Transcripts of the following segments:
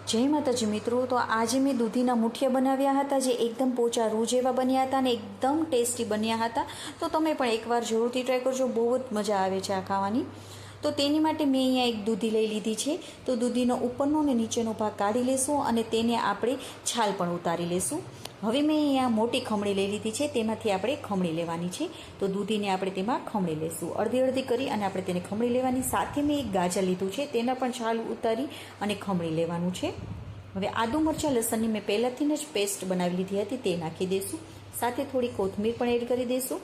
જય માતાજી મિત્રો, તો આજે મેં દૂધીના મુઠિયા બનાવ્યા હતા જે એકદમ પોચા રૂ જેવા બન્યા હતા અને એકદમ ટેસ્ટી બન્યા હતા. તો તમે પણ એકવાર જરૂરથી ટ્રાય કરજો, બહુ જ મજા આવે છે આ ખાવાની. તો તેની માટે મેં અહીંયા એક દૂધી લઈ લીધી છે. તો દૂધીનો ઉપરનો અને નીચેનો ભાગ કાઢી લેશું અને તેને આપણે છાલ પણ ઉતારી લેશું. હવે મેં અહીંયા મોટી ખમણી લઈ લીધી છે, તેમાંથી આપણે ખમણી લેવાની છે. તો દૂધીને આપણે તેમાં ખમણી લેશું, અડધી અડધી કરી અને આપણે તેને ખમણી લેવાની. સાથે મેં એક ગાજર લીધું છે, તેના પણ છાલ ઉતારી અને ખમણી લેવાનું છે. હવે આદુ મરચાં લસણની મેં પહેલાંથી જ પેસ્ટ બનાવી લીધી હતી, તે નાખી દઈશું. સાથે થોડી કોથમીર પણ એડ કરી દઈશું.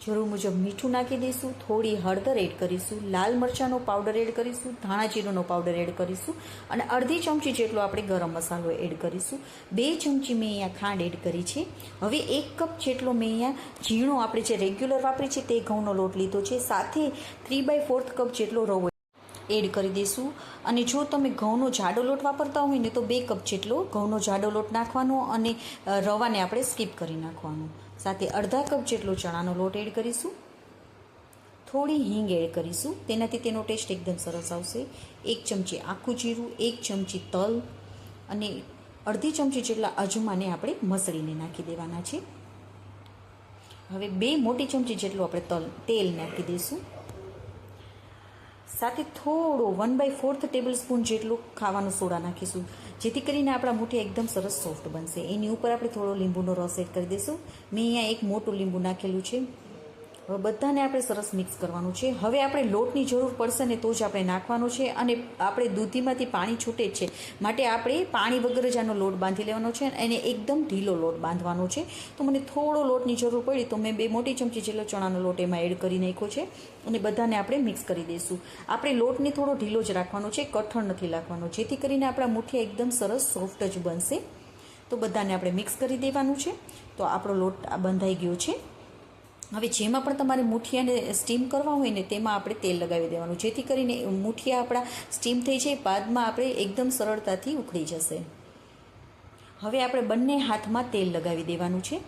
જરૂર મુજબ મીઠું નાખી દઈશું. થોડી હળદર એડ કરીશું. લાલ મરચાંનો પાવડર એડ કરીશું. ધાણા જીરુંનો પાવડર એડ કરીશું અને અડધી ચમચી જેટલો આપણે ગરમ મસાલો એડ કરીશું. 2 ચમચી મેં અહીંયા ખાંડ એડ કરી છે. હવે 1 કપ જેટલો મેં અહીંયા ઝીણો આપણે જે રેગ્યુલર વાપરીએ છીએ તે ઘઉંનો લોટ લીધો છે. સાથે 3/4 કપ જેટલો રવો એડ કરી દઈશું. અને જો તમે ઘઉંનો જાડો લોટ વાપરતા હોય ને તો 2 કપ જેટલો ઘઉંનો જાડો લોટ નાખવાનો અને રવાને આપણે સ્કીપ કરી નાખવાનું. સાથે અડધા કપ જેટલો ચણાનો લોટ એડ કરીશું. થોડી હિંગ એડ કરીશું, તેનાથી તેનો ટેસ્ટ એકદમ સરસ આવશે. 1 ચમચી આખું જીરું, 1 ચમચી તલ અને અડધી ચમચી જેટલા અજમાને આપણે મસળીને નાખી દેવાના છે. હવે 2 મોટી ચમચી જેટલું આપણે તેલ નાખી દઈશું. સાથે થોડો 1/4 ટેબલ સ્પૂન જેટલું ખાવાનો સોડા નાખીશું, જેથી કરીને આપણા મુઠિયા એકદમ સરસ સોફ્ટ બનશે. એની ઉપર આપણે થોડો લીંબુનો રસ એડ કરી દઈશું. મેં અહીંયા એક મોટું લીંબુ નાખેલું છે. હવે બધાને આપણે સરસ મિક્સ કરવાનું છે. હવે આપણે લોટની જરૂર પડશે ને તો જ આપણે નાખવાનું છે અને આપણે દૂધીમાંથી પાણી છૂટે જ છે, માટે આપણે પાણી વગર જ આનો લોટ બાંધી લેવાનો છે અને એકદમ ઢીલો લોટ બાંધવાનો છે. તો મને થોડો લોટની જરૂર પડી તો મેં 2 મોટી ચમચી જેટલો ચણાનો લોટ એમાં એડ કરી નાખ્યો છે અને બધાને આપણે મિક્સ કરી દઈશું. આપણે લોટને થોડો ઢીલો જ રાખવાનો છે, કઠણ નથી રાખવાનો, જેથી કરીને આપણા મુઠિયા એકદમ સરસ સોફ્ટ જ બનશે. તો બધાને આપણે મિક્સ કરી દેવાનું છે. તો આપણો લોટ બંધાઈ ગયો છે. હવે જેમાં પણ તમારે મુઠિયાને સ્ટીમ કરવા હોય ને તેમાં આપણે તેલ લગાવી દેવાનું, જેથી કરીને મુઠિયા આપણા સ્ટીમ થઈ જાય, બાદમાં આપણે એકદમ સરળતાથી ઉખડી જશે. હવે આપણે બંને હાથમાં તેલ લગાવી દેવાનું છે,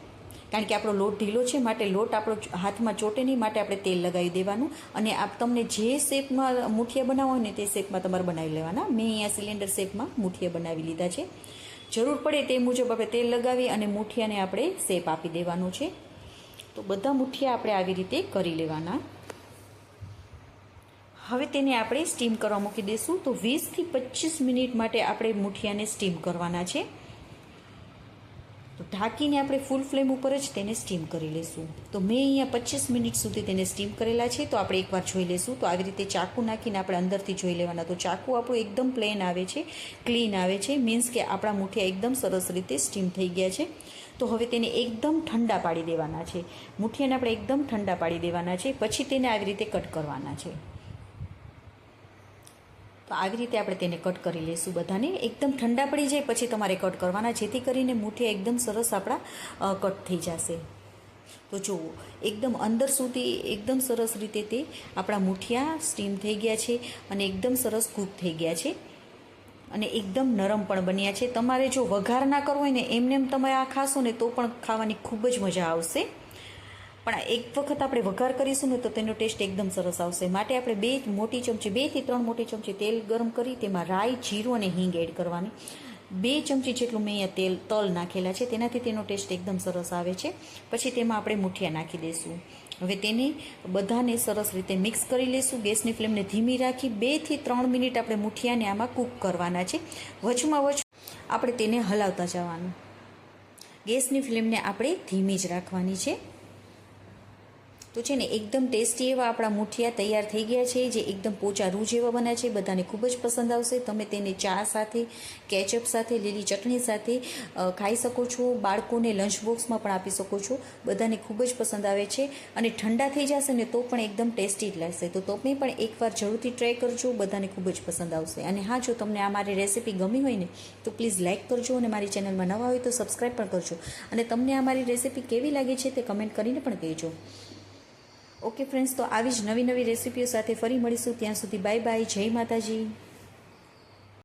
કારણ કે આપણો લોટ ઢીલો છે, માટે લોટ આપણો હાથમાં ચોટે નહીં, માટે આપણે તેલ લગાવી દેવાનું. અને તમને જે શેપમાં મુઠિયા બનાવવા હોય ને તે શેપમાં તમારે બનાવી લેવાના. મેં અહીંયા સિલિન્ડર શેપમાં મુઠિયા બનાવી લીધા છે. જરૂર પડે તે મુજબ આપણે તેલ લગાવી અને મુઠિયાને આપણે શેપ આપી દેવાનો છે. તો બધા મુઠિયા આપણે આવી રીતે કરી લેવાના. હવે તેને આપણે સ્ટીમ કરવા મૂકી દઈશું. તો 20 થી 25 મિનિટ માટે આપણે મુઠિયાને સ્ટીમ કરવાના છે. તો ઢાંકીને આપણે ફૂલ ફ્લેમ ઉપર જ તેને સ્ટીમ કરી લઈશું. તો મેં અહીંયા 25 મિનિટ સુધી તેને સ્ટીમ કરેલા છે. તો આપણે એકવાર જોઈ લઈશું. તો આવી રીતે ચાકુ નાખીને આપણે અંદરથી જોઈ લેવાના. તો ચાકુ આપણું એકદમ પ્લેન આવે છે, ક્લીન આવે છે, મીન્સ કે આપણા મુઠિયા એકદમ સરસ રીતે સ્ટીમ થઈ ગયા છે. તો હવે તેને એકદમ ઠંડા પાડી દેવાના છે. મુઠિયાને આપણે એકદમ ઠંડા પાડી દેવાના છે, પછી તેને આવી રીતે કટ કરવાના છે. તો આવી રીતે આપણે તેને કટ કરી લઈશું. બધાને એકદમ ઠંડા પડી જાય પછી તમારે કટ કરવાના, જેથી કરીને મુઠિયા એકદમ સરસ આપણા કટ થઈ જશે. તો જુઓ, એકદમ અંદર સુધી એકદમ સરસ રીતે તે આપણા મુઠિયા સ્ટીમ થઈ ગયા છે અને એકદમ સરસ કૂક થઈ ગયા છે અને એકદમ નરમ પણ બન્યા છે. તમારે જો વઘાર ના કરવો હોય ને એમને તમે આ ખાશો ને તો પણ ખાવાની ખૂબ જ મજા આવશે, પણ એક વખત આપણે વઘાર કરીશું ને તો તેનો ટેસ્ટ એકદમ સરસ આવશે. માટે આપણે 2 મોટી ચમચી 2 થી 3 મોટી ચમચી તેલ ગરમ કરી તેમાં રાઈ, જીરું અને હિંગ એડ કરવાની. 2 ચમચી જેટલું મેં અહીંયા તલ નાખેલા છે, તેનાથી તેનો ટેસ્ટ એકદમ સરસ આવે છે. પછી તેમાં આપણે મુઠિયા નાખી દઈશું. હવે તેને બધાને સરસ રીતે મિક્સ કરી લઈશું. ગેસની ફ્લેમને ધીમી રાખી 2 થી 3 મિનિટ આપણે મુઠિયાને આમાં કૂક કરવાના છે. વચમાં આપણે તેને હલાવતા જવાનું. ગેસની ફ્લેમને આપણે ધીમી જ રાખવાની છે. તો છે ને એકદમ ટેસ્ટી એવા આપણા મુઠિયા તૈયાર થઈ ગયા છે, જે એકદમ પોચા રૂ જેવા બન્યા છે. બધાને ખૂબ જ પસંદ આવશે. તમે તેને ચા સાથે, કેચઅપ સાથે, લીલી ચટણી સાથે ખાઈ શકો છો. બાળકોને લંચ બોક્સમાં પણ આપી શકો છો. બધાને ખૂબ જ પસંદ આવે છે અને ઠંડા થઈ જશે ને તો પણ એકદમ ટેસ્ટી જ લાગશે. તો તમે પણ એકવાર જરૂરથી ટ્રાય કરજો, બધાને ખૂબ જ પસંદ આવશે. અને હા, જો તમને આ મારી રેસીપી ગમી હોય ને તો પ્લીઝ લાઇક કરજો અને મારી ચેનલમાં નવા હોય તો સબસ્ક્રાઈબ પણ કરજો. અને તમને આ મારી રેસીપી કેવી લાગી છે તે કમેન્ટ કરીને પણ કહેજો. ઓકે ફ્રેન્ડ્સ, તો આવી જ નવી રેસીપીઓ સાથે ફરી મળીશું. ત્યાં સુધી બાય બાય. જય માતાજી.